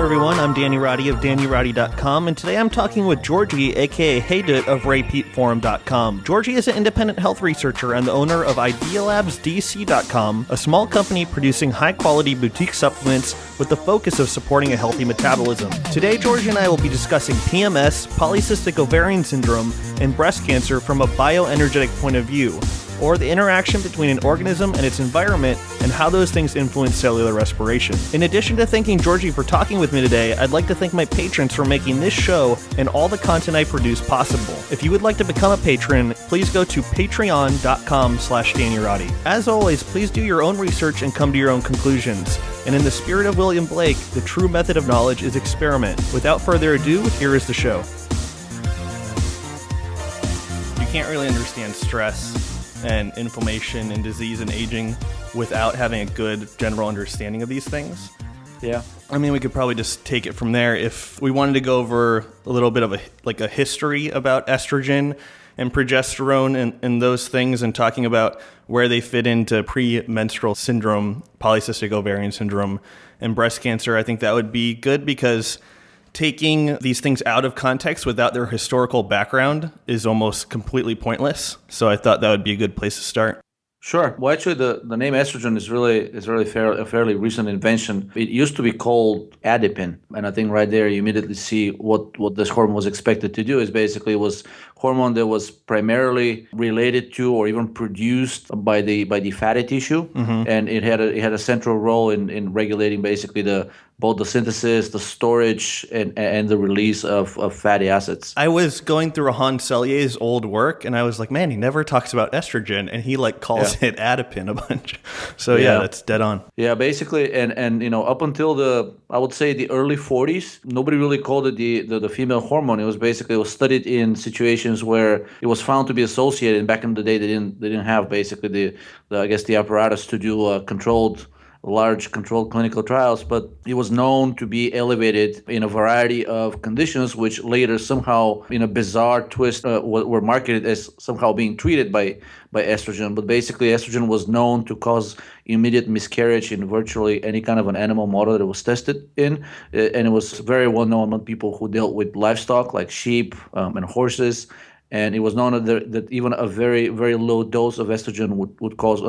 Hello everyone, I'm Danny Roddy of DannyRoddy.com, and today I'm talking with Georgie, aka Heydut of RayPeteForum.com. Georgie is an independent health researcher and the owner of IdeaLabsDC.com, a small company producing high-quality boutique supplements with the focus of supporting a healthy metabolism. Today, Georgie and I will be discussing PMS, polycystic ovarian syndrome, and breast cancer from a bioenergetic point of view, or the interaction between an organism and its environment and how those things influence cellular respiration. In addition to thanking Georgie for talking with me today, I'd like to thank my patrons for making this show and all the content I produce possible. If you would like to become a patron, please go to patreon.com/DannyRoddy. As always, please do your own research and come to your own conclusions. And in the spirit of William Blake, the true method of knowledge is experiment. Without further ado, here is the show. You can't really understand stress and inflammation and disease and aging without having a good general understanding of these things. Yeah. I mean, we could probably just take it from there. If we wanted to go over a little bit of a history about estrogen and progesterone and those things, and talking about where they fit into premenstrual syndrome, polycystic ovarian syndrome, and breast cancer, I think that would be good, because taking these things out of context without their historical background is almost completely pointless. So I thought that would be a good place to start. Sure. Well, actually, the name estrogen is really a fairly recent invention. It used to be called adipin, and I think right there you immediately see what this hormone was expected to do. Is basically it was hormone that was primarily related to or even produced by the fatty tissue, and it had a central role in regulating basically both the synthesis, the storage, and the release of fatty acids. I was going through Hans Cellier's old work, and I was like, man, he never talks about estrogen, and he calls it adipin a bunch. So yeah, that's dead on. Yeah, basically, and up until I would say the early 40s, nobody really called it the female hormone. It was studied in situations where it was found to be associated. And back in the day, they didn't have basically the apparatus to do large controlled clinical trials, but it was known to be elevated in a variety of conditions, which later somehow, in a bizarre twist, were marketed as somehow being treated by estrogen. But basically, estrogen was known to cause immediate miscarriage in virtually any kind of an animal model that it was tested in, and it was very well known among people who dealt with livestock like sheep and horses. And it was known that even a very, very low dose of estrogen would cause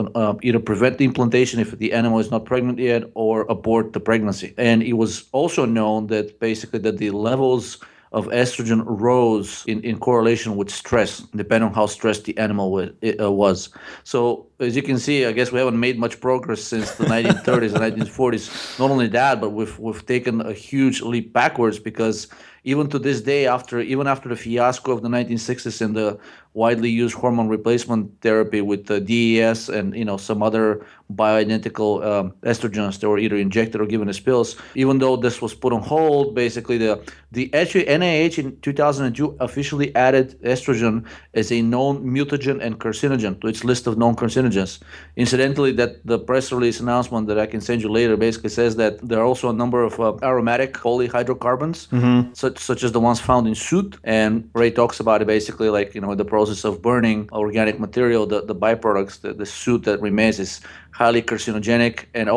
either prevent the implantation if the animal is not pregnant yet, or abort the pregnancy. And it was also known that basically that the levels of estrogen rose in correlation with stress, depending on how stressed the animal was. So as you can see, I guess we haven't made much progress since the 1930s and 1940s. Not only that, but we've taken a huge leap backwards, because even to this day, even after the fiasco of the 1960s and the widely used hormone replacement therapy with the DES and some other bioidentical estrogens that were either injected or given as pills, even though this was put on hold, basically the NIH in 2002 officially added estrogen as a known mutagen and carcinogen to its list of known carcinogens. Incidentally, that the press release announcement that I can send you later basically says that there are also a number of aromatic polyhydrocarbons, such as the ones found in soot. And Ray talks about it basically the process of burning organic material, the byproducts, the soot that remains is highly carcinogenic. And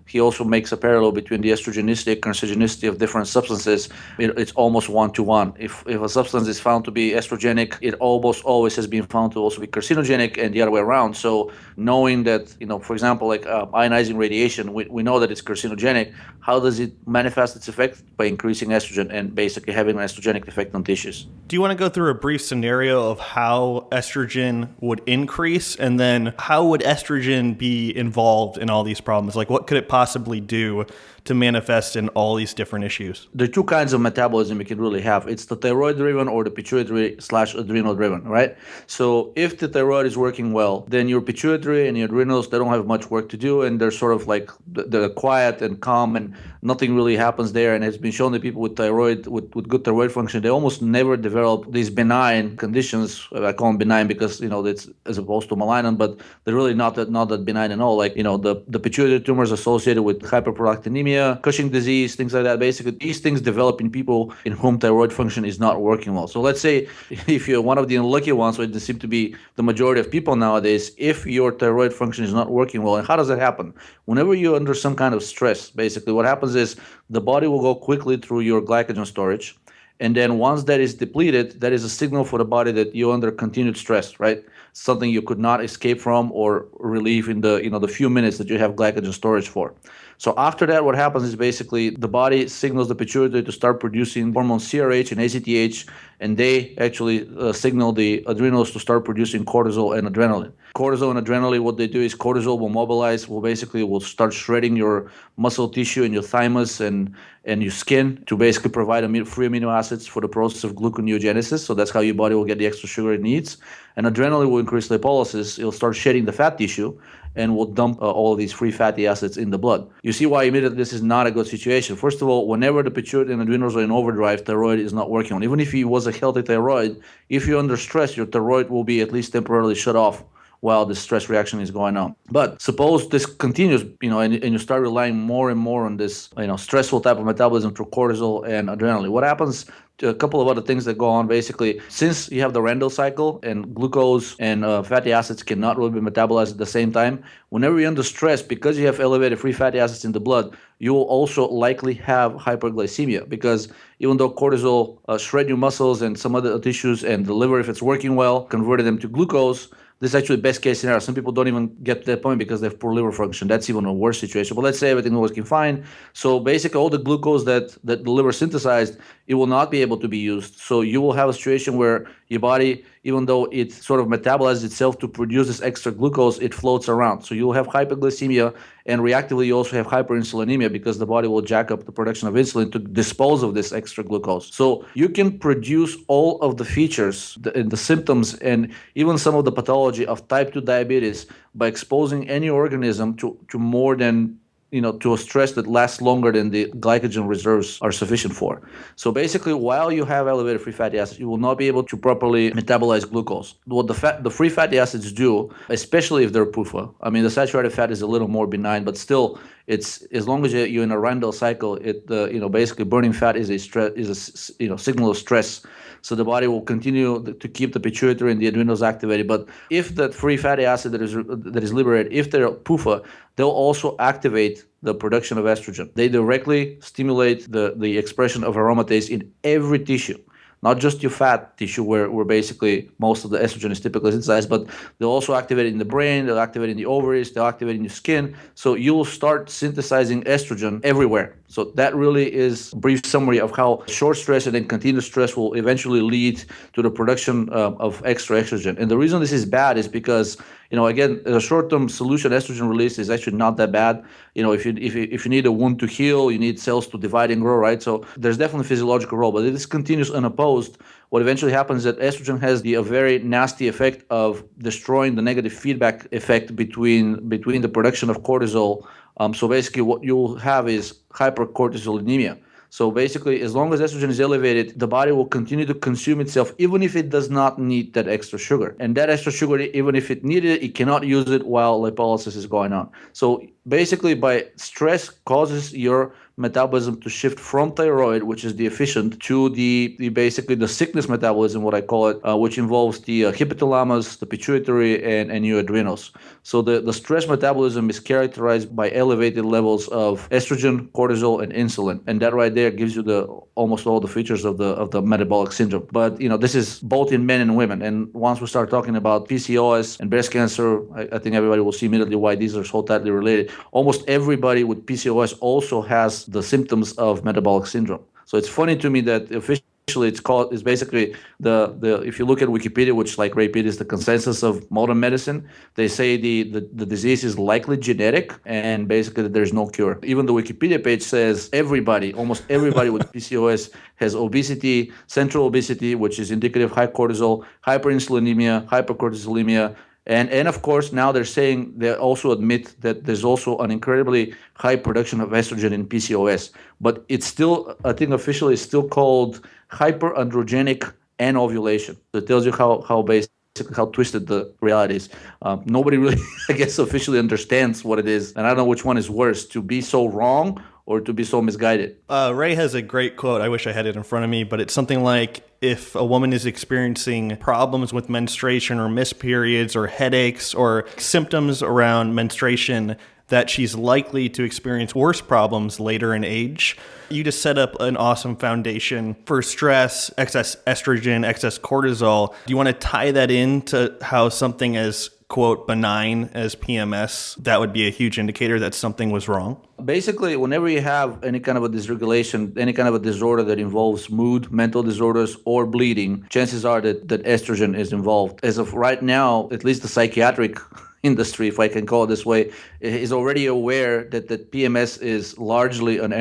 he also makes a parallel between the estrogenicity and carcinogenicity of different substances. It's almost one-to-one. If a substance is found to be estrogenic, it almost always has been found to also be carcinogenic, and the other way around. So knowing that, for example, ionizing radiation, we know that it's carcinogenic. How does it manifest its effect? By increasing estrogen and basically having an estrogenic effect on tissues. Do you want to go through a brief scenario of how estrogen would increase, and then how would estrogen be involved in all these problems? What could it possibly do to manifest in all these different issues? There are two kinds of metabolism you can really have. It's the thyroid-driven or the pituitary/adrenal-driven, right? So if the thyroid is working well, then your pituitary and your adrenals, they don't have much work to do, and they're sort of they're quiet and calm, and nothing really happens there. And it's been shown that people with good thyroid function, they almost never develop these benign conditions. I call them benign because, it's as opposed to malignant, but they're really not that benign at all. The pituitary tumors associated with hyperprolactinemia anemia, Cushing disease, things like that. Basically, these things develop in people in whom thyroid function is not working well. So let's say if you're one of the unlucky ones, which seem to be the majority of people nowadays, if your thyroid function is not working well, and how does that happen? Whenever you're under some kind of stress, basically what happens is the body will go quickly through your glycogen storage. And then once that is depleted, that is a signal for the body that you're under continued stress, right? Something you could not escape from or relieve in the few minutes that you have glycogen storage for. So after that, what happens is basically the body signals the pituitary to start producing hormones CRH and ACTH, and they actually signal the adrenals to start producing cortisol and adrenaline. Cortisol and adrenaline, what they do is cortisol will mobilize, will start shredding your muscle tissue and your thymus and your skin to basically provide free amino acids for the process of gluconeogenesis. So that's how your body will get the extra sugar it needs. And adrenaline will increase lipolysis. It'll start shedding the fat tissue and will dump all of these free fatty acids in the blood. You see why immediately this is not a good situation. First of all, whenever the pituitary and adrenals are in overdrive, thyroid is not working on. Even if it was a healthy thyroid, if you're under stress, your thyroid will be at least temporarily shut off while the stress reaction is going on. But suppose this continues, and you start relying more and more on this, stressful type of metabolism through cortisol and adrenaline. What happens? A couple of other things that go on basically, since you have the Randall cycle and glucose and fatty acids cannot really be metabolized at the same time, whenever you're under stress, because you have elevated free fatty acids in the blood, you will also likely have hyperglycemia, because even though cortisol shred your muscles and some other tissues, and the liver, if it's working well, converted them to glucose. This is actually best case scenario. Some people don't even get to that point because they have poor liver function. That's even a worse situation. But let's say everything was working fine. So basically all the glucose that the liver synthesized, it will not be able to be used. So you will have a situation where your body, even though it sort of metabolizes itself to produce this extra glucose, it floats around. So you'll have hyperglycemia, and reactively you also have hyperinsulinemia because the body will jack up the production of insulin to dispose of this extra glucose. So you can produce all of the features, the symptoms, and even some of the pathology of type 2 diabetes by exposing any organism to more than to a stress that lasts longer than the glycogen reserves are sufficient for. So basically, while you have elevated free fatty acids, you will not be able to properly metabolize glucose. What the free fatty acids do, especially if they're PUFA, I mean, the saturated fat is a little more benign, but still, it's as long as you're in a Randall cycle, basically burning fat is a signal of stress. So the body will continue to keep the pituitary and the adrenals activated. But if that free fatty acid that is liberated, if they're PUFA, they'll also activate the production of estrogen. They directly stimulate the expression of aromatase in every tissue, not just your fat tissue where basically most of the estrogen is typically synthesized, but they'll also activate it in the brain, they'll activate it in the ovaries, they'll activate it in your skin. So you'll start synthesizing estrogen everywhere. So that really is a brief summary of how short stress and then continuous stress will eventually lead to the production of extra estrogen. And the reason this is bad is because, again, a short-term solution, estrogen release is actually not that bad. If you need a wound to heal, you need cells to divide and grow, right? So there's definitely a physiological role, but if this continues unopposed, what eventually happens is that estrogen has a very nasty effect of destroying the negative feedback effect between the production of cortisol. So basically what you'll have is hypercortisolemia. So basically, as long as estrogen is elevated, the body will continue to consume itself, even if it does not need that extra sugar. And that extra sugar, even if it needed it, it cannot use it while lipolysis is going on. So basically, by stress causes your metabolism to shift from thyroid, which is the efficient, to the basically the sickness metabolism, what I call it, which involves the hypothalamus, the pituitary, and your adrenals. So the stress metabolism is characterized by elevated levels of estrogen, cortisol, and insulin, and that right there gives you almost all the features of the metabolic syndrome. But this is both in men and women. And once we start talking about PCOS and breast cancer, I think everybody will see immediately why these are so tightly related. Almost everybody with PCOS also has the symptoms of metabolic syndrome. So it's funny to me that officially it's basically if you look at Wikipedia, which like repeat is the consensus of modern medicine, they say the disease is likely genetic and basically that there's no cure. Even the Wikipedia page says almost everybody with PCOS has obesity, central obesity, which is indicative of high cortisol, hyperinsulinemia, hypercortisolemia. And of course, now they also admit that there's also an incredibly high production of estrogen in PCOS. But it's still, I think officially, it's still called hyperandrogenic anovulation. So it tells you how twisted the reality is. Nobody really, I guess, officially understands what it is. And I don't know which one is worse, to be so wrong or to be so misguided. Ray has a great quote. I wish I had it in front of me, but it's something like, if a woman is experiencing problems with menstruation or missed periods or headaches or symptoms around menstruation, that she's likely to experience worse problems later in age. You just set up an awesome foundation for stress, excess estrogen, excess cortisol. Do you want to tie that into how something as, quote, benign as PMS, that would be a huge indicator that something was wrong? Basically, whenever you have any kind of a dysregulation, any kind of a disorder that involves mood, mental disorders, or bleeding, chances are that estrogen is involved. As of right now, at least the psychiatric industry, if I can call it this way, is already aware that PMS is largely an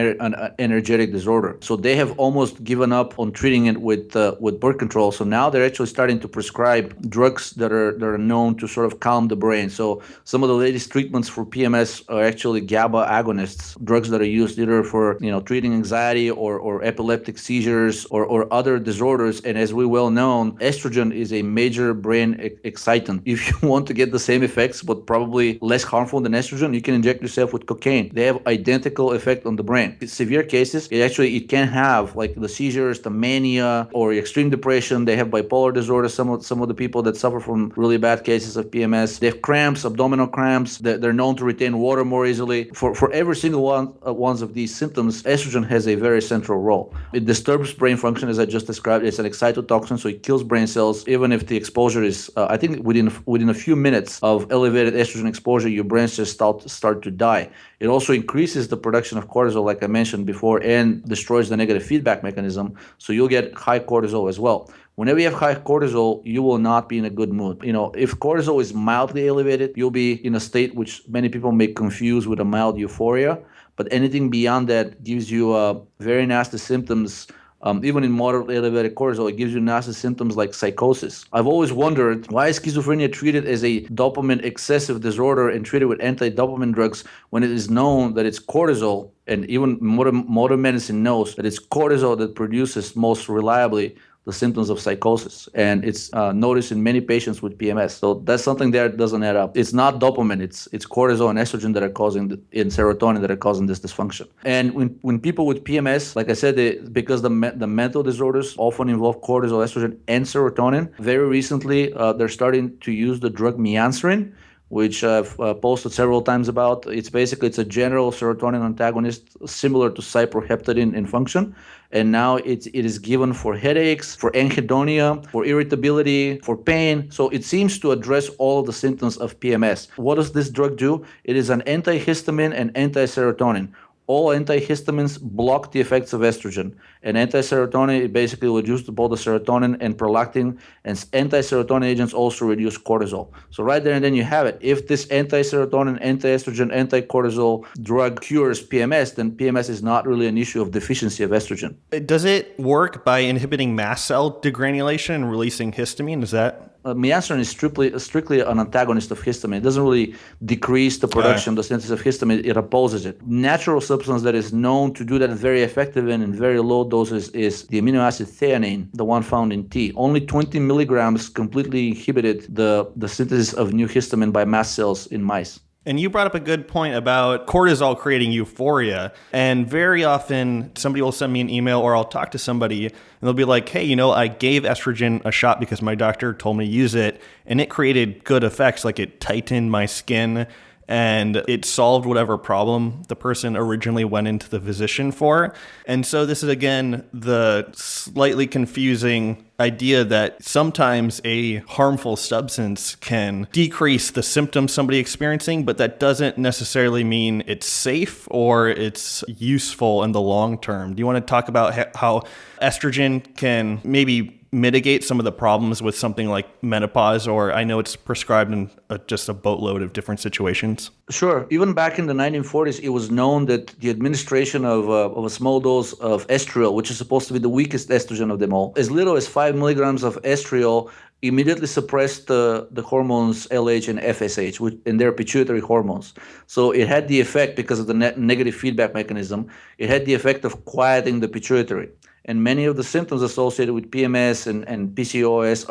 energetic disorder. So they have almost given up on treating it with birth control. So now they're actually starting to prescribe drugs that are known to sort of calm the brain. So some of the latest treatments for PMS are actually GABA agonists, drugs that are used either for treating anxiety or epileptic seizures or other disorders. And as we well know, estrogen is a major brain excitant. If you want to get the same effects, but probably less harmful than estrogen, you can inject yourself with cocaine. They have identical effect on the brain. In severe cases, it can have like the seizures, the mania, or extreme depression. They have bipolar disorder. Some of the people that suffer from really bad cases of PMS, they have cramps, abdominal cramps. They're known to retain water more easily. For every single ones of these symptoms, estrogen has a very central role. It disturbs brain function, as I just described. It's an excitotoxin, so it kills brain cells. Even if the exposure is, I think within a few minutes of elevated estrogen exposure, your brain cells start to die. It also increases the production of cortisol, like I mentioned before, and destroys the negative feedback mechanism. So you'll get high cortisol as well. Whenever you have high cortisol, you will not be in a good mood. If cortisol is mildly elevated, you'll be in a state which many people may confuse with a mild euphoria. But anything beyond that gives you very nasty symptoms. Even in moderately elevated cortisol, it gives you nasty symptoms like psychosis. I've always wondered, why is schizophrenia treated as a dopamine excessive disorder and treated with anti-dopamine drugs when it is known that it's cortisol, and even modern medicine knows that it's cortisol that produces most reliably the symptoms of psychosis. And it's noticed in many patients with PMS. So that's something that doesn't add up. It's not dopamine, it's cortisol and estrogen that are causing, and serotonin that are causing this dysfunction. And when people with PMS, like I said, because the mental disorders often involve cortisol, estrogen, and serotonin, very recently they're starting to use the drug Mianserin, which I've posted several times about. It's a general serotonin antagonist similar to cyproheptadine in function. And now it is given for headaches, for anhedonia, for irritability, for pain. So it seems to address all of the symptoms of PMS. What does this drug do? It is an antihistamine and anti-serotonin. All antihistamines block the effects of estrogen. And anti-serotonin, it basically reduces both the serotonin and prolactin. And anti-serotonin agents also reduce cortisol. So right there and then you have it. If this anti-serotonin, anti-estrogen, anti-cortisol drug cures PMS, then PMS is not really an issue of deficiency of estrogen. Does it work by inhibiting mast cell degranulation and releasing histamine? Is that... Mianserin is strictly an antagonist of histamine. It doesn't really decrease the production, the synthesis of histamine. It opposes it. Natural substance that is known to do that very effective and in very low doses is the amino acid theanine, the one found in tea. Only 20 milligrams completely inhibited the synthesis of new histamine by mast cells in mice. And you brought up a good point about cortisol creating euphoria. And very often somebody will send me an email or I'll talk to somebody and they'll be like, hey, I gave estrogen a shot because my doctor told me to use it and it created good effects. Like it tightened my skin and it solved whatever problem the person originally went into the physician for. And so this is, again, the slightly confusing idea that sometimes a harmful substance can decrease the symptoms somebody's experiencing, but that doesn't necessarily mean it's safe or it's useful in the long term. Do you want to talk about how estrogen can maybe mitigate some of the problems with something like menopause, or I know it's prescribed in just a boatload of different situations? Sure. Even back in the 1940s, it was known that the administration of a small dose of estriol, which is supposed to be the weakest estrogen of them all, as little as 5 milligrams of estriol immediately suppressed the hormones LH and FSH, and their pituitary hormones. So it had the effect, because of the negative feedback mechanism, it had the effect of quieting the pituitary. And many of the symptoms associated with PMS and PCOS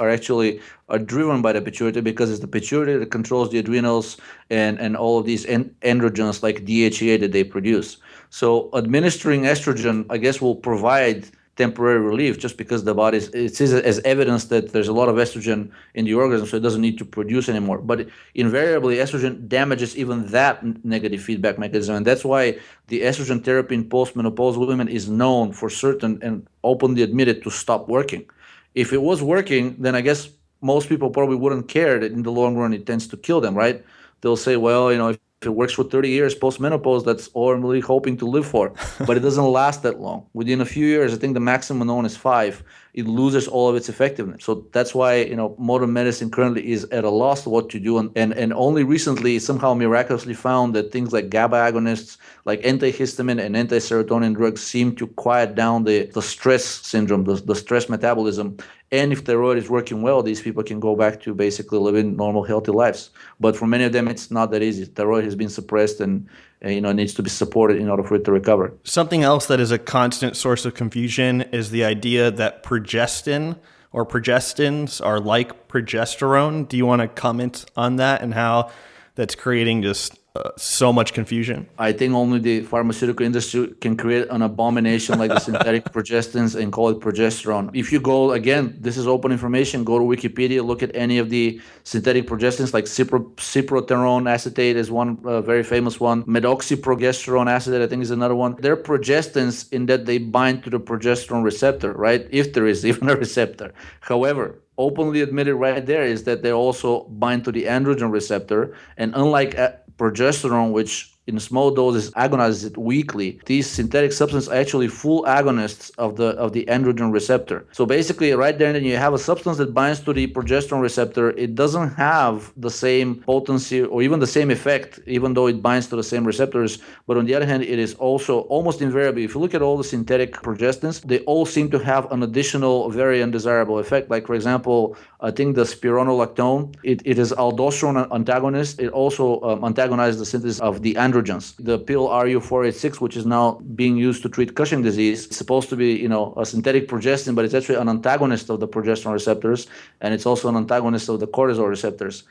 are driven by the pituitary, because it's the pituitary that controls the adrenals and all of these androgens like DHEA that they produce. So administering estrogen, I guess, will provide temporary relief just because the body it sees it as evidence that there's a lot of estrogen in the organism, so it doesn't need to produce anymore. But invariably, estrogen damages even that negative feedback mechanism, and that's why the estrogen therapy in postmenopausal women is known for certain and openly admitted to stop working. If it was working, then I guess most people probably wouldn't care that in the long run it tends to kill them, right? They'll say, well, if it works for 30 years post-menopause, that's all I'm really hoping to live for. But it doesn't last that long. Within a few years, I think the maximum known is 5, it loses all of its effectiveness. So that's why, modern medicine currently is at a loss what to do. And only recently somehow miraculously found that things like GABA agonists, like antihistamine and anti-serotonin drugs seem to quiet down the stress syndrome, the stress metabolism. And if thyroid is working well, these people can go back to basically living normal, healthy lives. But for many of them, it's not that easy. Thyroid has been suppressed and needs to be supported in order for it to recover. Something else that is a constant source of confusion is the idea that progestin or progestins are like progesterone. Do you want to comment on that and how that's creating just so much confusion? I think only the pharmaceutical industry can create an abomination like the synthetic progestins and call it progesterone. If you go, again, this is open information, go to Wikipedia, look at any of the synthetic progestins like cyproterone acetate is one very famous one. Medoxyprogesterone acetate, I think, is another one. They're progestins in that they bind to the progesterone receptor, right? If there is even a receptor. However, openly admitted right there is that they also bind to the androgen receptor. And unlike progesterone, which in small doses agonizes it weakly, these synthetic substances are actually full agonists of the androgen receptor. So basically, right there, then you have a substance that binds to the progesterone receptor. It doesn't have the same potency or even the same effect, even though it binds to the same receptors. But on the other hand, it is also almost invariably, if you look at all the synthetic progestins, they all seem to have an additional, very undesirable effect. Like, for example, I think the spironolactone, it is aldosterone antagonist. It also antagonizes the synthesis of the androgens. The pill RU486, which is now being used to treat Cushing disease, is supposed to be, a synthetic progestin, but it's actually an antagonist of the progesterone receptors, and it's also an antagonist of the cortisol receptors.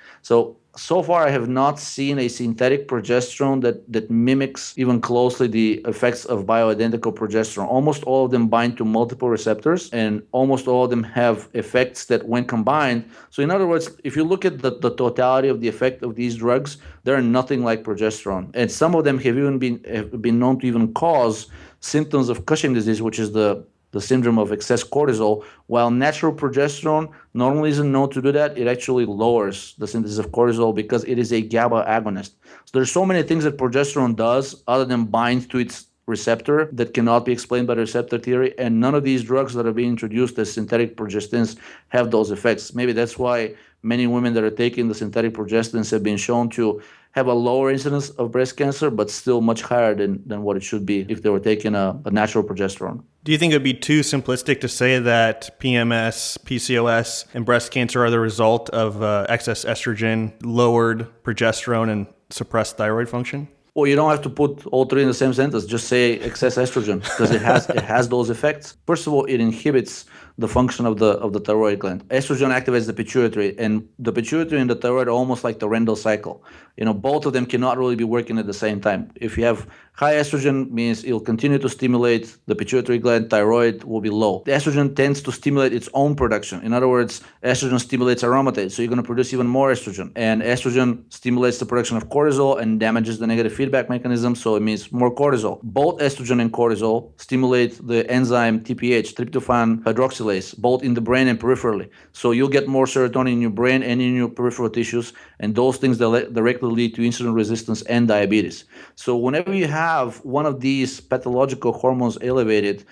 So far, I have not seen a synthetic progesterone that mimics even closely the effects of bioidentical progesterone. Almost all of them bind to multiple receptors, and almost all of them have effects that, when combined, so in other words, if you look at the totality of the effect of these drugs, they're nothing like progesterone. And some of them have even been known to even cause symptoms of Cushing disease, which is the syndrome of excess cortisol. While natural progesterone normally isn't known to do that, it actually lowers the synthesis of cortisol because it is a GABA agonist. So there's so many things that progesterone does other than bind to its receptor that cannot be explained by the receptor theory, and none of these drugs that are being introduced as synthetic progestins have those effects. Maybe that's why many women that are taking the synthetic progestins have been shown to have a lower incidence of breast cancer, but still much higher than what it should be if they were taking a natural progesterone. Do you think it would be too simplistic to say that PMS, PCOS, and breast cancer are the result of excess estrogen, lowered progesterone, and suppressed thyroid function? Well, you don't have to put all three in the same sentence. Just say excess estrogen because it has those effects. First of all, it inhibits the function of the thyroid gland. Estrogen activates the pituitary, and the pituitary and the thyroid are almost like the Rendell cycle. Both of them cannot really be working at the same time. If you have high estrogen, means it'll continue to stimulate the pituitary gland, thyroid will be low. The estrogen tends to stimulate its own production. In other words, estrogen stimulates aromatase, so you're going to produce even more estrogen. And estrogen stimulates the production of cortisol and damages the negative feedback mechanism, so it means more cortisol. Both estrogen and cortisol stimulate the enzyme TPH, tryptophan hydroxylase, both in the brain and peripherally. So you'll get more serotonin in your brain and in your peripheral tissues, and those things directly lead to insulin resistance and diabetes. So whenever you have one of these pathological hormones elevated,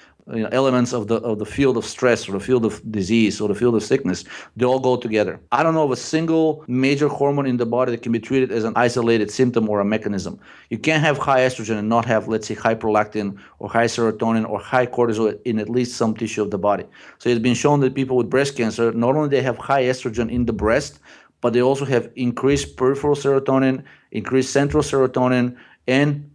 elements of the field of stress or the field of disease or the field of sickness, they all go together. I don't know of a single major hormone in the body that can be treated as an isolated symptom or a mechanism. You can't have high estrogen and not have, let's say, high prolactin or high serotonin or high cortisol in at least some tissue of the body. So it's been shown that people with breast cancer, not only they have high estrogen in the breast, but they also have increased peripheral serotonin, increased central serotonin, and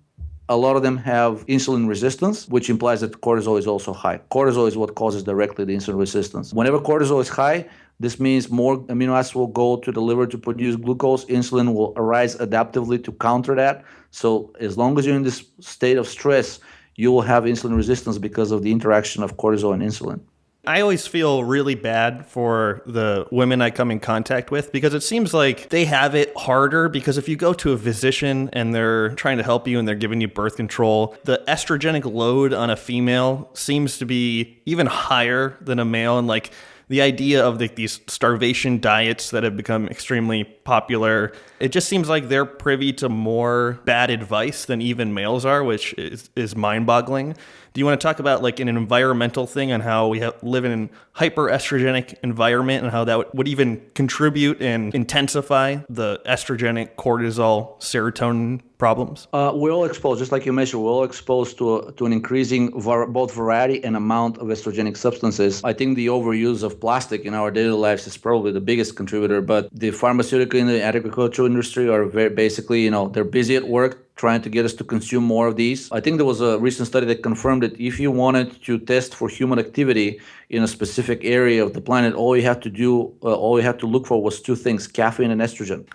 a lot of them have insulin resistance, which implies that cortisol is also high. Cortisol is what causes directly the insulin resistance. Whenever cortisol is high, This means more amino acids will go to the liver to produce glucose. Insulin will arise adaptively to counter that. So as long as you're in this state of stress, you will have insulin resistance because of the interaction of cortisol and insulin. I always feel really bad for the women I come in contact with because it seems like they have it harder because if you go to a physician and they're trying to help you and they're giving you birth control, the estrogenic load on a female seems to be even higher than a male. And like the idea of these starvation diets that have become extremely popular, it just seems like they're privy to more bad advice than even males are, which is mind-boggling. Do you want to talk about like an environmental thing on how we live in an hyperestrogenic environment and how that would even contribute and intensify the estrogenic, cortisol, serotonin problems? We're all exposed, just like you mentioned, we're all exposed to an increasing both variety and amount of estrogenic substances. I think the overuse of plastic in our daily lives is probably the biggest contributor, but the pharmaceutical and the agricultural industry are very basically, they're busy at work trying to get us to consume more of these. I think there was a recent study that confirmed that if you wanted to test for human activity in a specific area of the planet, all you had to look for was two things: caffeine and estrogen.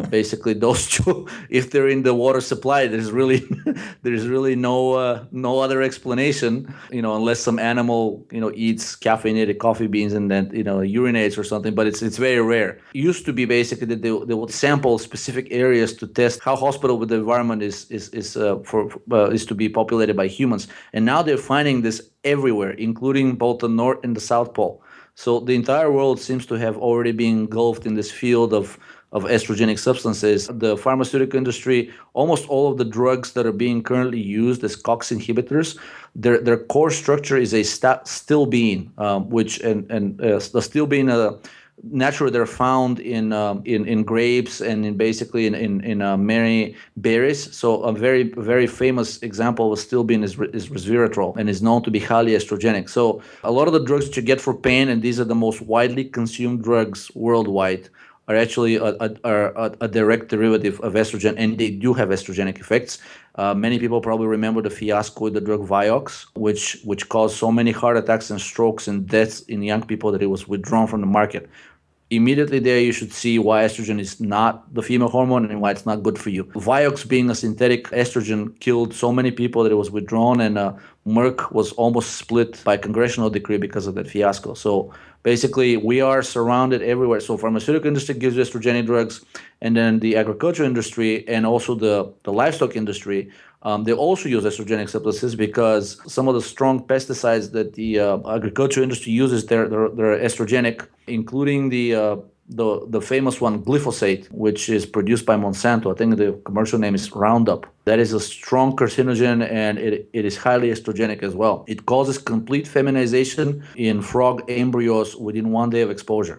Basically, those two. If they're in the water supply, there's really no other explanation. Unless some animal eats caffeinated coffee beans and then urinates or something. But it's very rare. It used to be basically that they would sample specific areas to test how hospitable with the environment is to be populated by humans, and now they're finding this everywhere, including both the North and the South Pole. So the entire world seems to have already been engulfed in this field of estrogenic substances. The pharmaceutical industry, almost all of the drugs that are being currently used as COX inhibitors, their core structure is a stilbene, the stilbene. Naturally, they're found in grapes and in many berries. So a very, very famous example of stilbene is resveratrol and is known to be highly estrogenic. So a lot of the drugs that you get for pain, and these are the most widely consumed drugs worldwide, are actually a direct derivative of estrogen, and they do have estrogenic effects. Many people probably remember the fiasco with the drug Vioxx, which caused so many heart attacks and strokes and deaths in young people that it was withdrawn from the market. Immediately there, you should see why estrogen is not the female hormone and why it's not good for you. Vioxx, being a synthetic estrogen, killed so many people that it was withdrawn, and Merck was almost split by congressional decree because of that fiasco. So basically, we are surrounded everywhere. So pharmaceutical industry gives you estrogenic drugs, and then the agriculture industry and also the livestock industry, they also use estrogenic substances because some of the strong pesticides that the agriculture industry uses, they're estrogenic, including the famous one, glyphosate, which is produced by Monsanto. I think the commercial name is Roundup. That is a strong carcinogen, and it is highly estrogenic as well. It causes complete feminization in frog embryos within 1 day of exposure.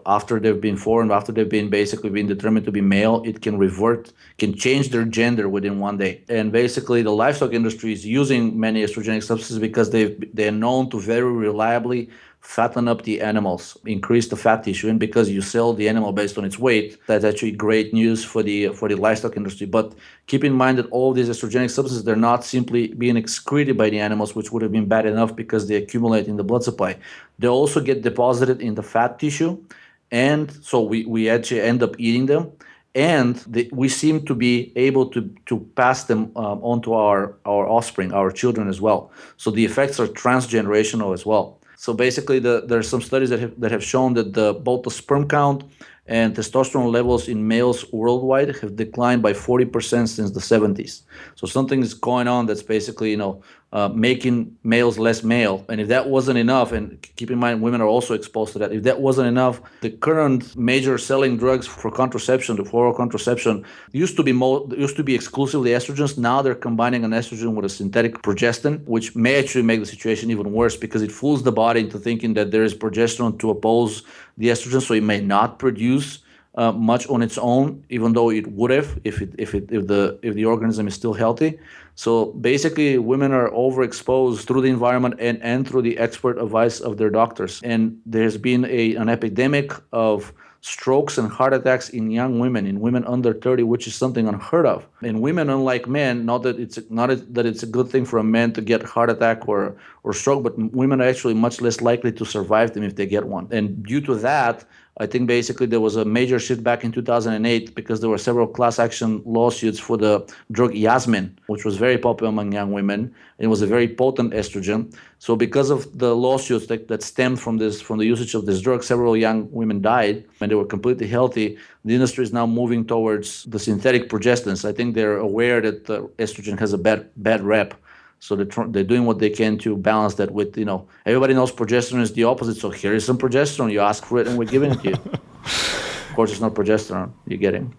After they've been formed, after they've been basically been determined to be male, it can change their gender within 1 day. And basically, the livestock industry is using many estrogenic substances because they're known to very reliably fatten up the animals, increase the fat tissue, and because you sell the animal based on its weight, that's actually great news for the livestock industry. But keep in mind that all these estrogenic substances, they're not simply being excreted by the animals, which would have been bad enough because they accumulate in the blood supply. They also get deposited in the fat tissue, and so we actually end up eating them. And we seem to be able to pass them on to our offspring, our children as well. So the effects are transgenerational as well. So basically, there are some studies that have shown that both the sperm count and testosterone levels in males worldwide have declined by 40% since the 70s. So something is going on that's basically, making males less male. And if that wasn't enough, and keep in mind women are also exposed to that, if that wasn't enough, the current major selling drugs for contraception, the oral contraception, used to be exclusively estrogens. Now they're combining an estrogen with a synthetic progestin, which may actually make the situation even worse because it fools the body into thinking that there is progesterone to oppose the estrogen, so it may not produce much on its own, even though it would have if the organism is still healthy. So basically, women are overexposed through the environment and through the expert advice of their doctors. And there's been an epidemic of strokes and heart attacks in young women, in women under 30, which is something unheard of. And women, unlike men, not that it's a good thing for a man to get heart attack or stroke, but women are actually much less likely to survive them if they get one. And due to that, I think basically there was a major shift back in 2008 because there were several class action lawsuits for the drug Yasmin, which was very popular among young women. It was a very potent estrogen. So because of the lawsuits that stemmed from the usage of this drug, several young women died and they were completely healthy. The industry is now moving towards the synthetic progestins. I think they're aware that estrogen has a bad rep. So they're doing what they can to balance that with, everybody knows progesterone is the opposite. So here is some progesterone. You ask for it and we're giving it to you. Of course, it's not progesterone you're getting.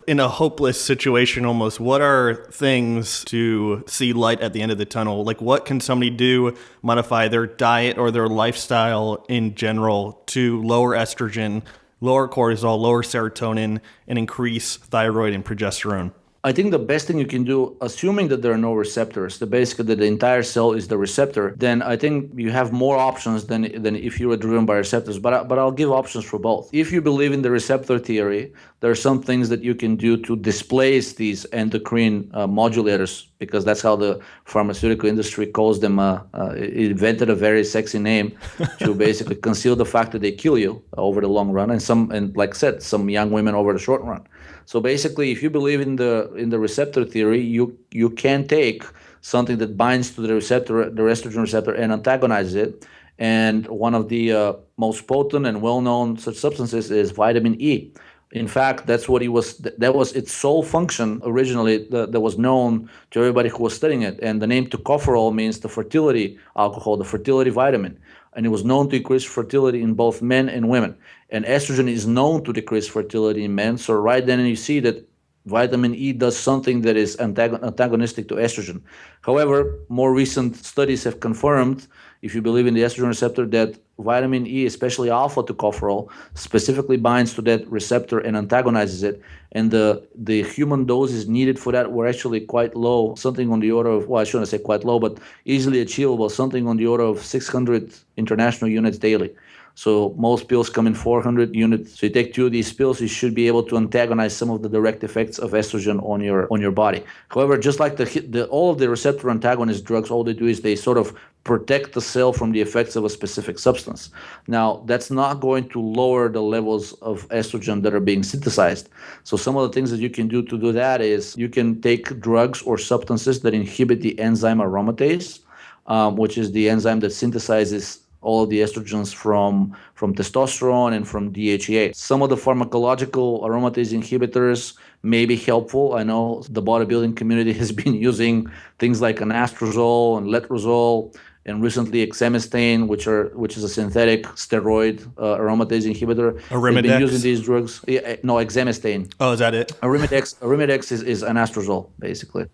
In a hopeless situation almost, what are things to see light at the end of the tunnel? Like what can somebody do, modify their diet or their lifestyle in general to lower estrogen, lower cortisol, lower serotonin, and increase thyroid and progesterone? I think the best thing you can do, assuming that there are no receptors, basically that the entire cell is the receptor, then I think you have more options than if you were driven by receptors. But I'll give options for both. If you believe in the receptor theory, there are some things that you can do to displace these endocrine modulators, because that's how the pharmaceutical industry calls them. It invented a very sexy name to basically conceal the fact that they kill you over the long run, and like I said, some young women over the short run. So basically, if you believe in the receptor theory, you can take something that binds to the receptor, the estrogen receptor, and antagonizes it. And one of the most potent and well-known such substances is vitamin E. In fact, that was its sole function originally that was known to everybody who was studying it. And the name tocopherol means the fertility alcohol, the fertility vitamin. And it was known to increase fertility in both men and women. And estrogen is known to decrease fertility in men. So right then you see that vitamin E does something that is antagonistic to estrogen. However, more recent studies have confirmed, if you believe in the estrogen receptor, that vitamin E, especially alpha tocopherol, specifically binds to that receptor and antagonizes it. And the human doses needed for that were actually quite low, something on the order of, well, I shouldn't say quite low, but easily achievable, something on the order of 600 international units daily. So most pills come in 400 units. So you take 2 of these pills, you should be able to antagonize some of the direct effects of estrogen on your body. However, just like all of the receptor antagonist drugs, all they do is they sort of protect the cell from the effects of a specific substance. Now, that's not going to lower the levels of estrogen that are being synthesized. So some of the things that you can do to do that is you can take drugs or substances that inhibit the enzyme aromatase, which is the enzyme that synthesizes all of the estrogens from testosterone and from DHEA. Some of the pharmacological aromatase inhibitors may be helpful. I know the bodybuilding community has been using things like anastrozole and letrozole, and recently exemestane, which is a synthetic steroid aromatase inhibitor. Arimidex? They've been using these drugs. No, exemestane. Oh, is that it? Arimidex is anastrozole, basically.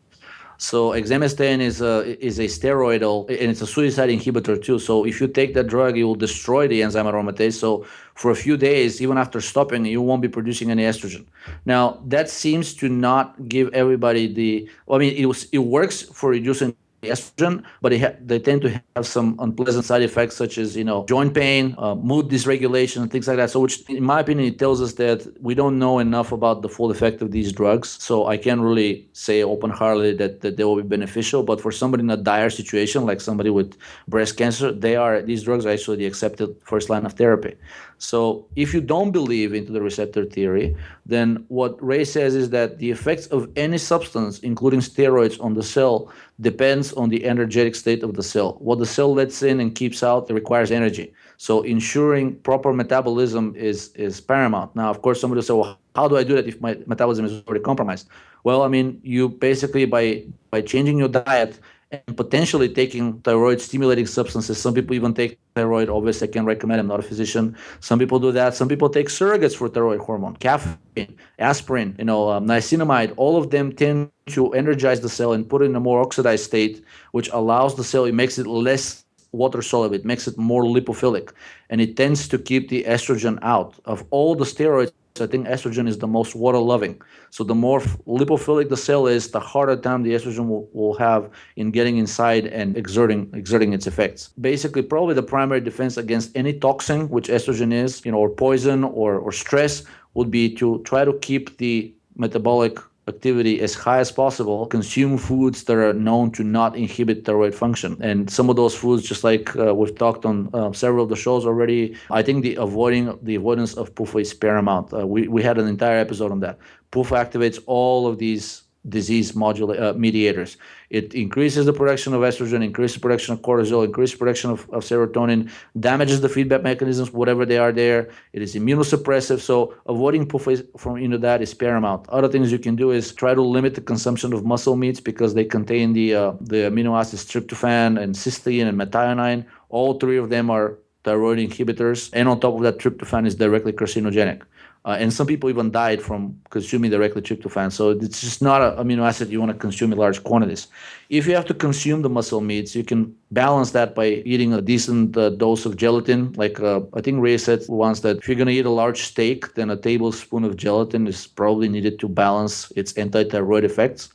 So exemestane is a steroidal, and it's a suicide inhibitor too. So if you take that drug, it will destroy the enzyme aromatase. So for a few days, even after stopping, you won't be producing any estrogen. Now, that seems to not give everybody it works for reducing estrogen, but they tend to have some unpleasant side effects such as joint pain, mood dysregulation, things like that. So which in my opinion, it tells us that we don't know enough about the full effect of these drugs. So I can't really say open-heartedly that they will be beneficial, but for somebody in a dire situation like somebody with breast cancer, these drugs are actually the accepted first line of therapy. So if you don't believe into the receptor theory, then what Ray says is that the effects of any substance, including steroids, on the cell depends on the energetic state of the cell. What the cell lets in and keeps out, it requires energy. So ensuring proper metabolism is paramount. Now, of course, somebody will say, well, how do I do that if my metabolism is already compromised? Well, I mean, you basically, by changing your diet and potentially taking thyroid stimulating substances. Some people even take thyroid. Obviously, I can't recommend. I'm not a physician. Some people do that. Some people take surrogates for thyroid hormone, caffeine, aspirin, niacinamide. All of them tend to energize the cell and put it in a more oxidized state, which allows the cell, it makes it less water soluble, it makes it more lipophilic, and it tends to keep the estrogen out. Of all the steroids, I think estrogen is the most water-loving. So the more lipophilic the cell is, the harder time the estrogen will have in getting inside and exerting its effects. Basically, probably the primary defense against any toxin, which estrogen is, or poison or stress, would be to try to keep the metabolic activity as high as possible, consume foods that are known to not inhibit thyroid function. And some of those foods, just like we've talked on several of the shows already, I think the avoidance of PUFA is paramount. We had an entire episode on that. PUFA activates all of these disease mediators. It increases the production of estrogen, increases the production of cortisol, increases production of serotonin, damages the feedback mechanisms, whatever they are there. It is immunosuppressive. So avoiding PUFA from that is paramount. Other things you can do is try to limit the consumption of muscle meats because they contain the amino acids tryptophan and cysteine and methionine. All three of them are thyroid inhibitors. And on top of that, tryptophan is directly carcinogenic. And some people even died from consuming directly tryptophan. So it's just not an amino acid you want to consume in large quantities. If you have to consume the muscle meats, you can balance that by eating a decent dose of gelatin. Like I think Ray said once that if you're going to eat a large steak, then a tablespoon of gelatin is probably needed to balance its anti-thyroid effects.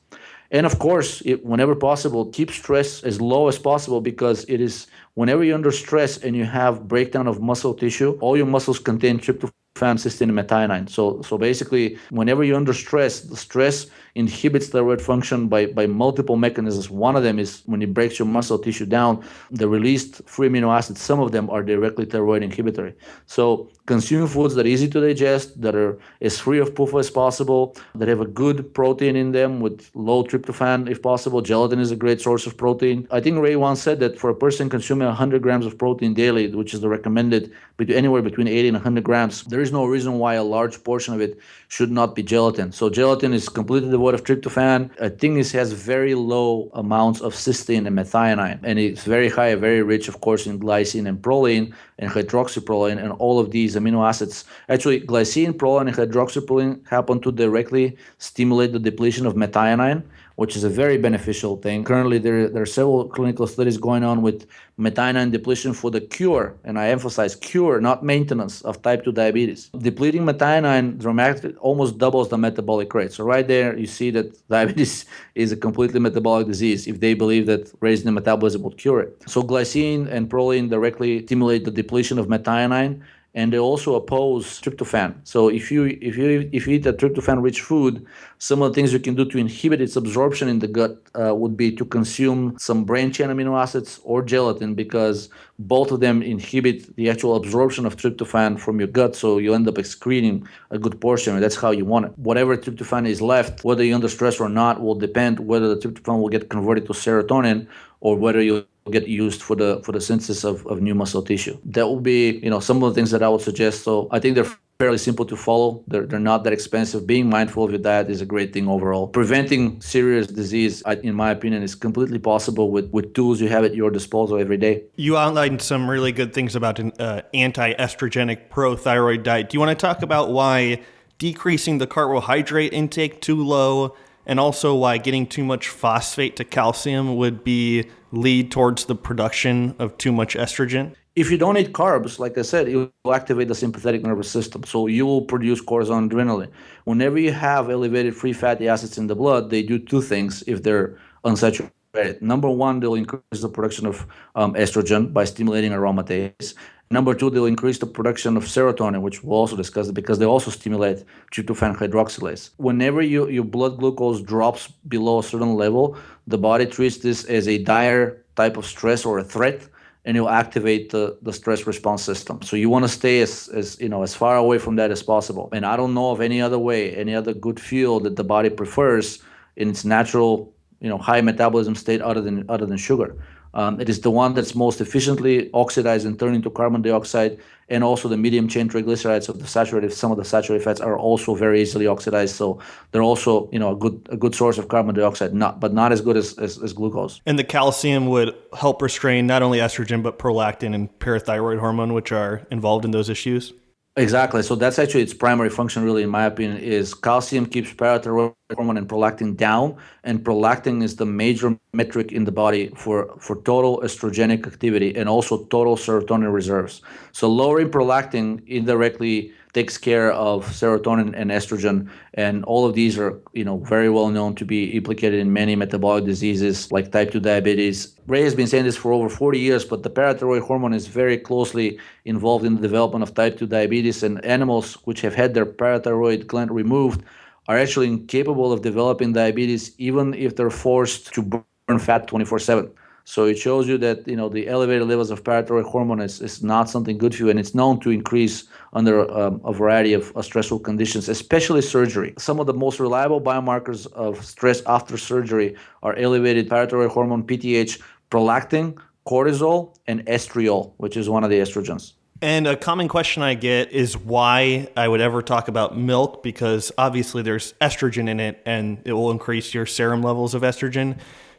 And of course, whenever possible, keep stress as low as possible because it is whenever you're under stress and you have breakdown of muscle tissue, all your muscles contain tryptophan, cysteine, and methionine. So basically, whenever you're under stress, the stress inhibits thyroid function by multiple mechanisms. One of them is when it breaks your muscle tissue down, the released free amino acids, some of them are directly thyroid inhibitory. So consume foods that are easy to digest, that are as free of PUFA as possible, that have a good protein in them with low tryptophan if possible. Gelatin is a great source of protein. I think Ray once said that for a person consuming 100 grams of protein daily, which is the recommended anywhere between 80 and 100 grams, there is no reason why a large portion of it should not be gelatin. So gelatin is completely devoid of tryptophan. I think it has very low amounts of cysteine and methionine, and it's very high, very rich, of course, in glycine and proline and hydroxyproline and all of these amino acids. Actually, glycine, proline, and hydroxyproline happen to directly stimulate the depletion of methionine, which is a very beneficial thing. Currently, there are several clinical studies going on with methionine depletion for the cure, and I emphasize cure, not maintenance, of type 2 diabetes. Depleting methionine dramatically almost doubles the metabolic rate. So right there, you see that diabetes is a completely metabolic disease if they believe that raising the metabolism will cure it. So glycine and proline directly stimulate the depletion of methionine, and they also oppose tryptophan. So if you eat a tryptophan-rich food, some of the things you can do to inhibit its absorption in the gut would be to consume some brain-chain amino acids or gelatin, because both of them inhibit the actual absorption of tryptophan from your gut, so you end up excreting a good portion, and that's how you want it. Whatever tryptophan is left, whether you're under stress or not, will depend whether the tryptophan will get converted to serotonin or whether you get used for the synthesis of new muscle tissue. That will be, some of the things that I would suggest. So I think they're fairly simple to follow. They're not that expensive. Being mindful of your diet is a great thing overall. Preventing serious disease, in my opinion, is completely possible with tools you have at your disposal every day. You outlined some really good things about an anti-estrogenic prothyroid diet. Do you want to talk about why decreasing the carbohydrate intake too low, and also why getting too much phosphate to calcium would lead towards the production of too much estrogen? If you don't eat carbs, like I said, it will activate the sympathetic nervous system. So you will produce cortisol and adrenaline. Whenever you have elevated free fatty acids in the blood, they do two things if they're unsaturated. Number one, they'll increase the production of estrogen by stimulating aromatase. Number two, they'll increase the production of serotonin, which we'll also discuss because they also stimulate tryptophan hydroxylase. Whenever your blood glucose drops below a certain level, the body treats this as a dire type of stress or a threat, and it'll activate the stress response system. So you want to stay as far away from that as possible. And I don't know of any other way, any other good fuel that the body prefers in its natural, high metabolism state other than sugar. It is the one that's most efficiently oxidized and turned into carbon dioxide, and also the medium chain triglycerides of some of the saturated fats are also very easily oxidized. So they're also, a good source of carbon dioxide, but not as good as glucose. And the calcium would help restrain not only estrogen, but prolactin and parathyroid hormone, which are involved in those issues? Exactly. So that's actually its primary function, really, in my opinion, is calcium keeps parathyroid hormone and prolactin down, and prolactin is the major metric in the body for total estrogenic activity and also total serotonin reserves. So lowering prolactin indirectly takes care of serotonin and estrogen, and all of these are very well known to be implicated in many metabolic diseases like type 2 diabetes. Ray has been saying this for over 40 years, but the parathyroid hormone is very closely involved in the development of type 2 diabetes, and animals which have had their parathyroid gland removed are actually incapable of developing diabetes even if they're forced to burn fat 24/7. So it shows you that the elevated levels of parathyroid hormone is not something good for you, and it's known to increase under a variety of stressful conditions, especially surgery. Some of the most reliable biomarkers of stress after surgery are elevated parathyroid hormone, PTH, prolactin, cortisol, and estriol, which is one of the estrogens. And a common question I get is why I would ever talk about milk, because obviously there's estrogen in it and it will increase your serum levels of estrogen.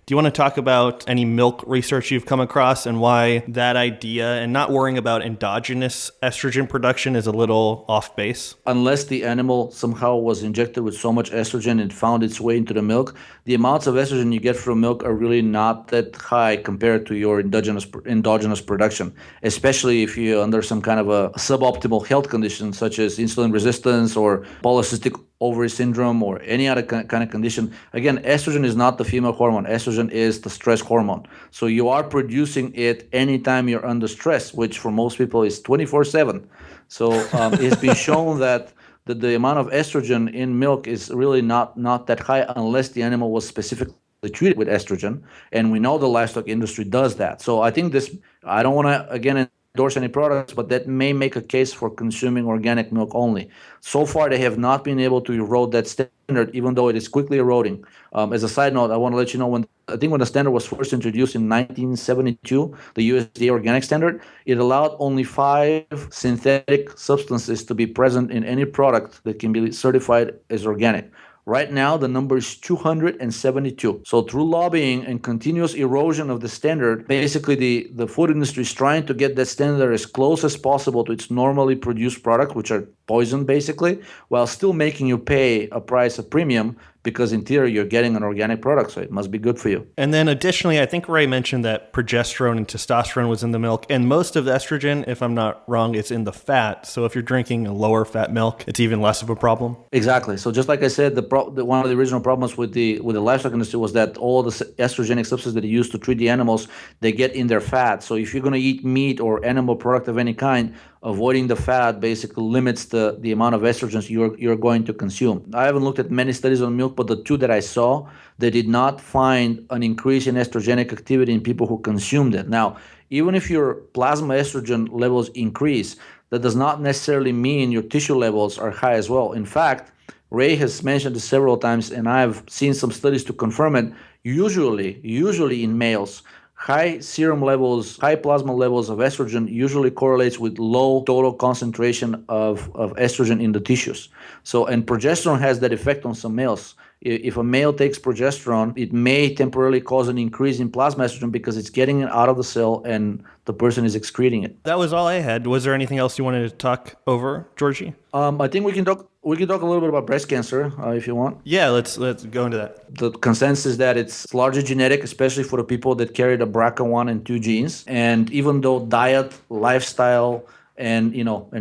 Do you want to talk about any milk research you've come across and why that idea and not worrying about endogenous estrogen production is a little off base? Unless the animal somehow was injected with so much estrogen and found its way into the milk, the amounts of estrogen you get from milk are really not that high compared to your endogenous production, especially if you're under some kind of a suboptimal health condition such as insulin resistance or polycystic ovary syndrome or any other kind of condition. Again, estrogen is not the female hormone. Estrogen is the stress hormone. So you are producing it anytime you're under stress, which for most people is 24/7. So it's been shown that the amount of estrogen in milk is really not that high unless the animal was specifically treated with estrogen. And we know the livestock industry does that. So I think I don't want to, again, endorse any products, but that may make a case for consuming organic milk only. So far, they have not been able to erode that standard, even though it is quickly eroding. As a side note, I want to let you know when the standard was first introduced in 1972, the USDA organic standard, it allowed only 5 synthetic substances to be present in any product that can be certified as organic. Right now, the number is 272. So through lobbying and continuous erosion of the standard, basically the food industry is trying to get that standard as close as possible to its normally produced products, which are poison basically, while still making you pay a price, a premium, because in theory you're getting an organic product, so it must be good for you. And then additionally, I think Ray mentioned that progesterone and testosterone was in the milk, and most of the estrogen, if I'm not wrong, is in the fat. So if you're drinking a lower fat milk, it's even less of a problem. Exactly. So just like I said, one of the original problems with the livestock industry was that all the estrogenic substances that they use to treat the animals, they get in their fat. So if you're going to eat meat or animal product of any kind, avoiding the fat basically limits the amount of estrogens you're going to consume. I haven't looked at many studies on milk, but the 2 that I saw, they did not find an increase in estrogenic activity in people who consumed it. Now, even if your plasma estrogen levels increase, that does not necessarily mean your tissue levels are high as well. In fact, Ray has mentioned this several times, and I've seen some studies to confirm it. Usually in males, high serum levels, high plasma levels of estrogen usually correlates with low total concentration of estrogen in the tissues. So, and progesterone has that effect on some males. If a male takes progesterone, it may temporarily cause an increase in plasma estrogen because it's getting it out of the cell and the person is excreting it. That was all I had. Was there anything else you wanted to talk over, Georgie? I think we can talk a little bit about breast cancer if you want. Yeah, let's go into that. The consensus is that it's largely genetic, especially for the people that carry the BRCA1 and 2 genes. And even though diet, lifestyle, and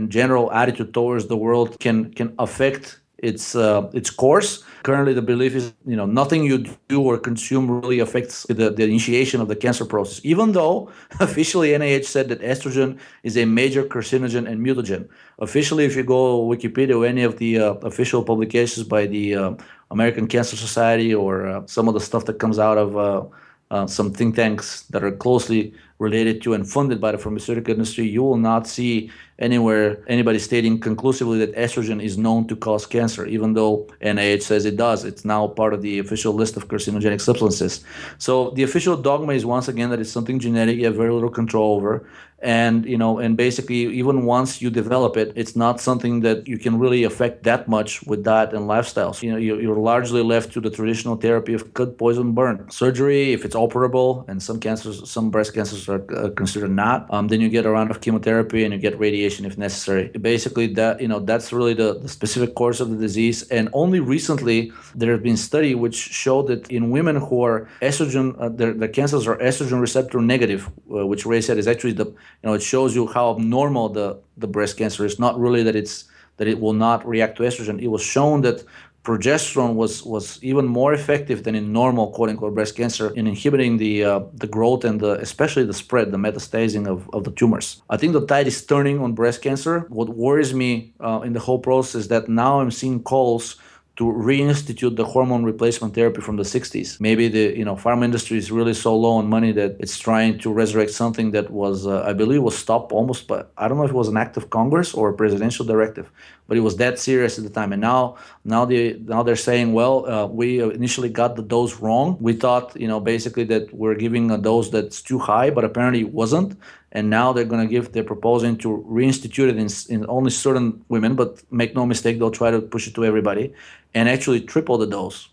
general attitude towards the world can affect its course, currently the belief is nothing you do or consume really affects the initiation of the cancer process, even though officially NIH said that estrogen is a major carcinogen and mutagen. Officially, if you go Wikipedia or any of the official publications by the American Cancer Society or some of the stuff that comes out of some think tanks that are closely related to and funded by the pharmaceutical industry, you will not see anywhere anybody stating conclusively that estrogen is known to cause cancer, even though NIH says it does. It's now part of the official list of carcinogenic substances. So the official dogma is once again that it's something genetic you have very little control over. And basically, even once you develop it, it's not something that you can really affect that much with diet and lifestyle. So, you're largely left to the traditional therapy of cut, poison, burn. Surgery, if it's operable, and some breast cancers are considered not, then you get a round of chemotherapy and you get radiation if necessary. Basically, that's really the specific course of the disease. And only recently, there have been studies which show that in women who are estrogen, their cancers are estrogen receptor negative, which Ray said is actually it shows you how abnormal the breast cancer is, not really that it's that it will not react to estrogen. It was shown that progesterone was even more effective than in normal quote unquote breast cancer in inhibiting the growth and especially the spread, the metastasizing of the tumors. I think the tide is turning on breast cancer. What worries me in the whole process is that now I'm seeing calls to reinstitute the hormone replacement therapy from the 60s. Maybe the pharma industry is really so low on money that it's trying to resurrect something that was, I believe, was stopped almost, but I don't know if it was an act of Congress or a presidential directive, but it was that serious at the time. And now they're saying, well, we initially got the dose wrong. We thought, basically that we're giving a dose that's too high, but apparently it wasn't. And now they're proposing to reinstitute it in only certain women, but make no mistake, they'll try to push it to everybody and actually triple the dose.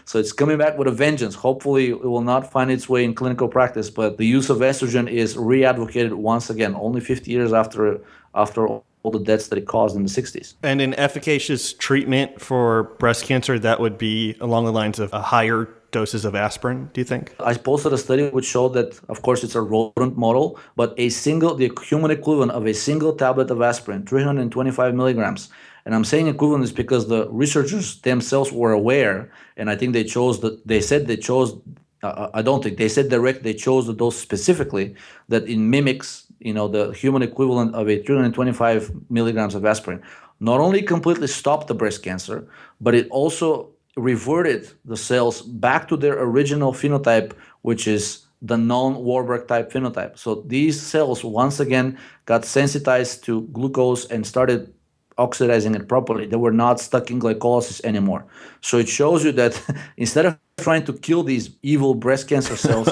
So it's coming back with a vengeance. Hopefully it will not find its way in clinical practice, but the use of estrogen is re-advocated once again, only 50 years after all the deaths that it caused in the 60s. And an efficacious treatment for breast cancer, that would be along the lines of a higher doses of aspirin, do you think? I posted a study which showed that, of course, it's a rodent model, but the human equivalent of a single tablet of aspirin, 325 milligrams. And I'm saying equivalent is because the researchers themselves were aware, and I think they chose they said they chose, I don't think, they said they chose the dose specifically that it mimics, the human equivalent of a 325 milligrams of aspirin. Not only completely stopped the breast cancer, but it also reverted the cells back to their original phenotype, which is the non-Warburg type phenotype. So these cells once again got sensitized to glucose and started oxidizing it properly. They were not stuck in glycolysis anymore. So it shows you that instead of trying to kill these evil breast cancer cells,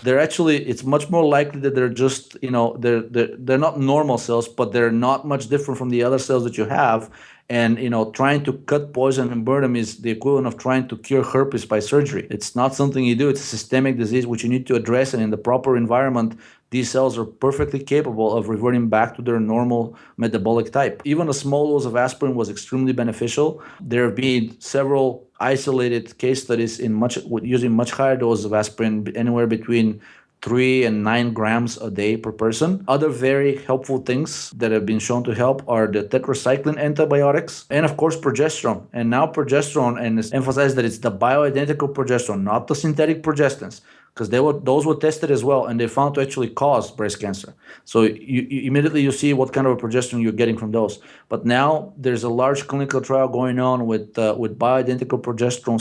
it's much more likely that they're just, they're not normal cells, but they're not much different from the other cells that you have. And, trying to cut poison and burn them is the equivalent of trying to cure herpes by surgery. It's not something you do. It's a systemic disease which you need to address. And in the proper environment, these cells are perfectly capable of reverting back to their normal metabolic type. Even a small dose of aspirin was extremely beneficial. There have been several isolated case studies using much higher doses of aspirin, anywhere between 3 and 9 grams a day per person. Other very helpful things that have been shown to help are the tetracycline antibiotics and, of course, progesterone. And now progesterone, and it's emphasized that it's the bioidentical progesterone, not the synthetic progestins, because those were tested as well, and they found to actually cause breast cancer. So you immediately you see what kind of a progesterone you're getting from those. But now there's a large clinical trial going on with bioidentical progesterone,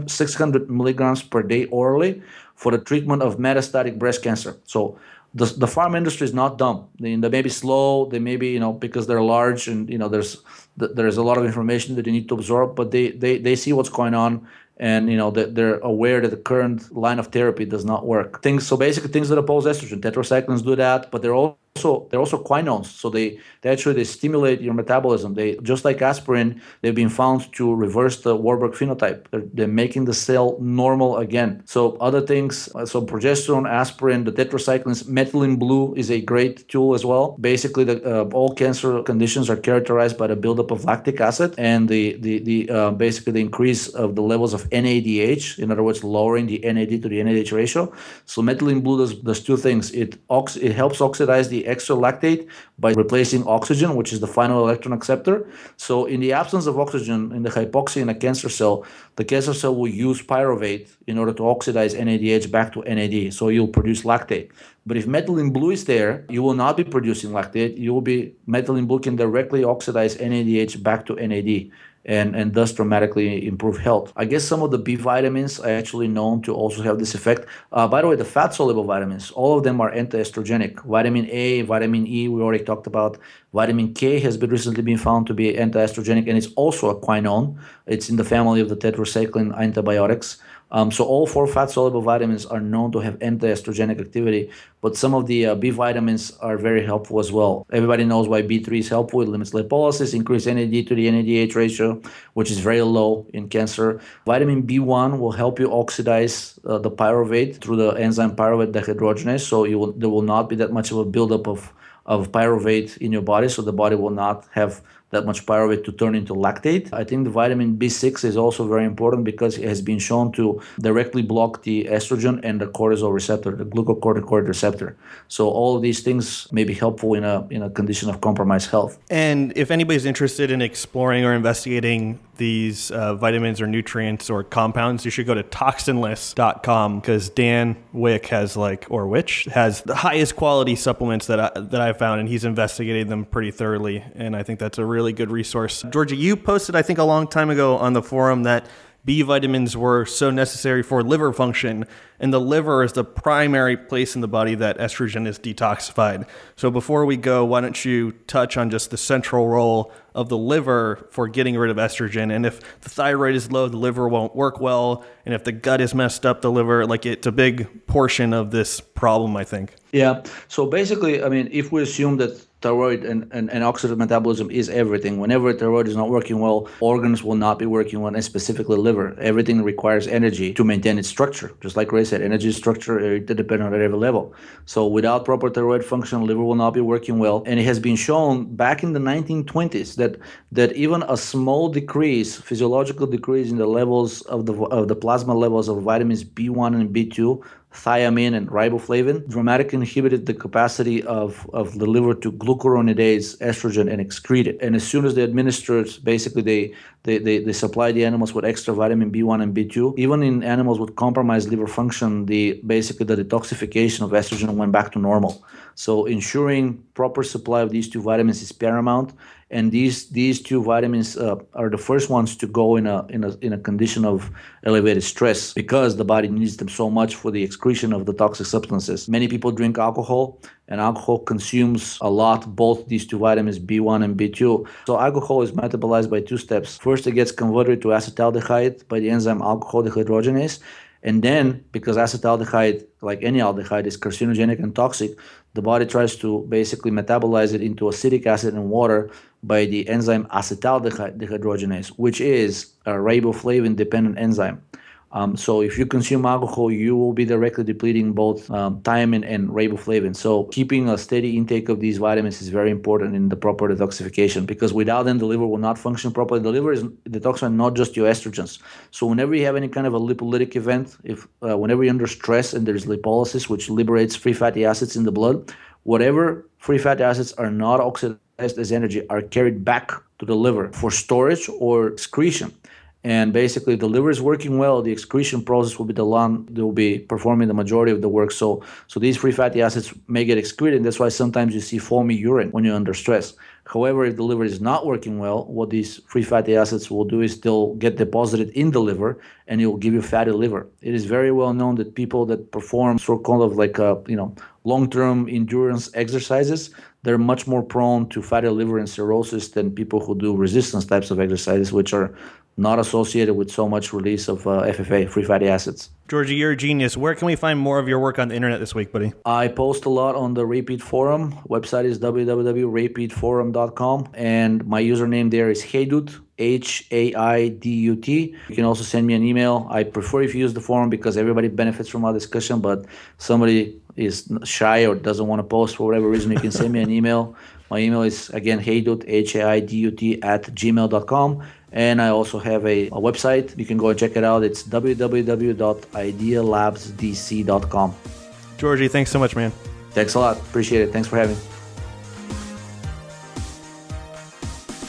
600 milligrams per day orally, for the treatment of metastatic breast cancer. So the pharma industry is not dumb. They may be slow. They may be, because they're large and, there's a lot of information that they need to absorb, but they see what's going on. And they're aware that the current line of therapy does not work. So basically things that oppose estrogen, tetracyclines do that, but they're also quinones. So they stimulate your metabolism. They, just like aspirin, they've been found to reverse the Warburg phenotype. They're making the cell normal again. So other things, so progesterone, aspirin, the tetracyclines, methylene blue is a great tool as well. Basically, all cancer conditions are characterized by the buildup of lactic acid and basically the increase of the levels of NADH. In other words, lowering the NAD to the NADH ratio. So methylene blue does two things. It helps oxidize the extra lactate by replacing oxygen, which is the final electron acceptor. So in the absence of oxygen, in the hypoxia in a cancer cell, the cancer cell will use pyruvate in order to oxidize NADH back to NAD. So you'll produce lactate. But if methylene blue is there, you will not be producing lactate. Methylene blue can directly oxidize NADH back to NAD. And thus dramatically improve health. I guess some of the B vitamins are actually known to also have this effect. By the way, the fat-soluble vitamins, all of them are anti-estrogenic. Vitamin A, vitamin E, we already talked about. Vitamin K has recently been found to be anti-estrogenic, and it's also a quinone. It's in the family of the tetracycline antibiotics. So all 4 fat-soluble vitamins are known to have anti-estrogenic activity, but some of the B vitamins are very helpful as well. Everybody knows why B3 is helpful. It limits lipolysis, increase NAD to the NADH ratio, which is very low in cancer. Vitamin B1 will help you oxidize the pyruvate through the enzyme pyruvate dehydrogenase, so there will not be that much of a buildup of pyruvate in your body, so the body will not have that much pyruvate to turn into lactate. I think the vitamin B6 is also very important because it has been shown to directly block the estrogen and the cortisol receptor, the glucocorticoid receptor. So all of these things may be helpful in a condition of compromised health. And if anybody's interested in exploring or investigating these vitamins or nutrients or compounds, you should go to toxinless.com because Dan Wick has the highest quality supplements that I've found, and he's investigated them pretty thoroughly. And I think that's a really good resource. Georgie, you posted, I think a long time ago on the forum that B vitamins were so necessary for liver function, and the liver is the primary place in the body that estrogen is detoxified. So before we go, why don't you touch on just the central role of the liver for getting rid of estrogen? And if the thyroid is low, the liver won't work well. And if the gut is messed up, the liver, it's a big portion of this problem, I think. Yeah. So basically, if we assume that thyroid and oxidative metabolism is everything, whenever thyroid is not working well, organs will not be working well, and specifically liver. Everything requires energy to maintain its structure. Just like Ray said, energy structure interdependent at every level. So without proper thyroid function, liver will not be working well. And it has been shown back in the 1920s that even a small decrease, physiological decrease in the levels of the plasma levels of vitamins B1 and B2, thiamine and riboflavin, dramatically inhibited the capacity of the liver to glucuronidase estrogen and excrete it. And as soon as they administered, basically they supply the animals with extra vitamin B1 and B2. Even in animals with compromised liver function, the detoxification of estrogen went back to normal. So ensuring proper supply of these two vitamins is paramount. And these two vitamins are the first ones to go in a condition of elevated stress because the body needs them so much for the excretion of the toxic substances. Many people drink alcohol, and alcohol consumes a lot, both these two vitamins, B1 and B2. So alcohol is metabolized by two steps. First, it gets converted to acetaldehyde by the enzyme alcohol dehydrogenase. And then, because acetaldehyde, like any aldehyde, is carcinogenic and toxic, the body tries to basically metabolize it into acetic acid and water by the enzyme acetaldehyde dehydrogenase, which is a riboflavin-dependent enzyme. So if you consume alcohol, you will be directly depleting both thiamine and riboflavin. So keeping a steady intake of these vitamins is very important in the proper detoxification, because without them, the liver will not function properly. The liver is detoxifying not just your estrogens. So whenever you have any kind of a lipolytic event, whenever you're under stress and there's lipolysis, which liberates free fatty acids in the blood, whatever free fatty acids are not oxidized as energy are carried back to the liver for storage or excretion. And basically, the liver is working well, the excretion process will be the one that will be performing the majority of the work. So these free fatty acids may get excreted, and that's why sometimes you see foamy urine when you're under stress. However, if the liver is not working well, what these free fatty acids will do is they'll get deposited in the liver, and it will give you fatty liver. It is very well known that people that perform sort of long-term endurance exercises, they're much more prone to fatty liver and cirrhosis than people who do resistance types of exercises, which are not associated with so much release of FFA, free fatty acids. Georgie, you're a genius. Where can we find more of your work on the internet this week, buddy? I post a lot on the Repeat Forum. Website is www.repeatforum.com. And my username there is Haidut, Haidut. You can also send me an email. I prefer if you use the forum because everybody benefits from our discussion, but somebody is shy or doesn't want to post for whatever reason, you can send me an email. My email is, again, Haidut, Haidut @gmail.com. And I also have a website. You can go and check it out. It's www.idealabsdc.com. Georgie, thanks so much, man. Thanks a lot. Appreciate it. Thanks for having me.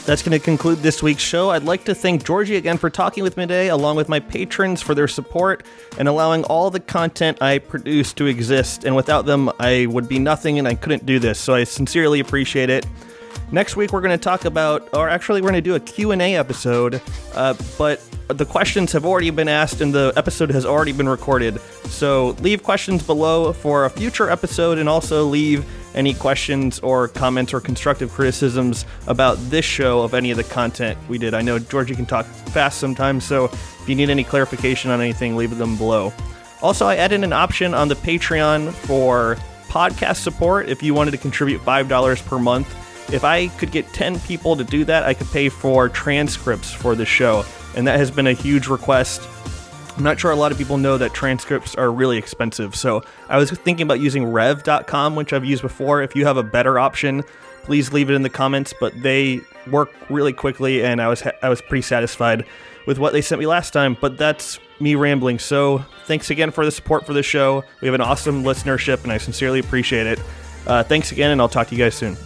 That's going to conclude this week's show. I'd like to thank Georgie again for talking with me today, along with my patrons for their support and allowing all the content I produce to exist. And without them, I would be nothing and I couldn't do this. So I sincerely appreciate it. Next week, we're going to talk about, or actually we're going to do a Q&A episode, but the questions have already been asked and the episode has already been recorded. So leave questions below for a future episode, and also leave any questions or comments or constructive criticisms about this show of any of the content we did. I know Georgie can talk fast sometimes, so if you need any clarification on anything, leave them below. Also, I added an option on the Patreon for podcast support if you wanted to contribute $5 per month. If I could get 10 people to do that, I could pay for transcripts for the show, and that has been a huge request. I'm not sure a lot of people know that transcripts are really expensive, so I was thinking about using rev.com, which I've used before. If you have a better option, please leave it in the comments, but they work really quickly, and I was pretty satisfied with what they sent me last time. But that's me rambling. So thanks again for the support for the show. We have an awesome listenership, and I sincerely appreciate it. Thanks again, and I'll talk to you guys soon.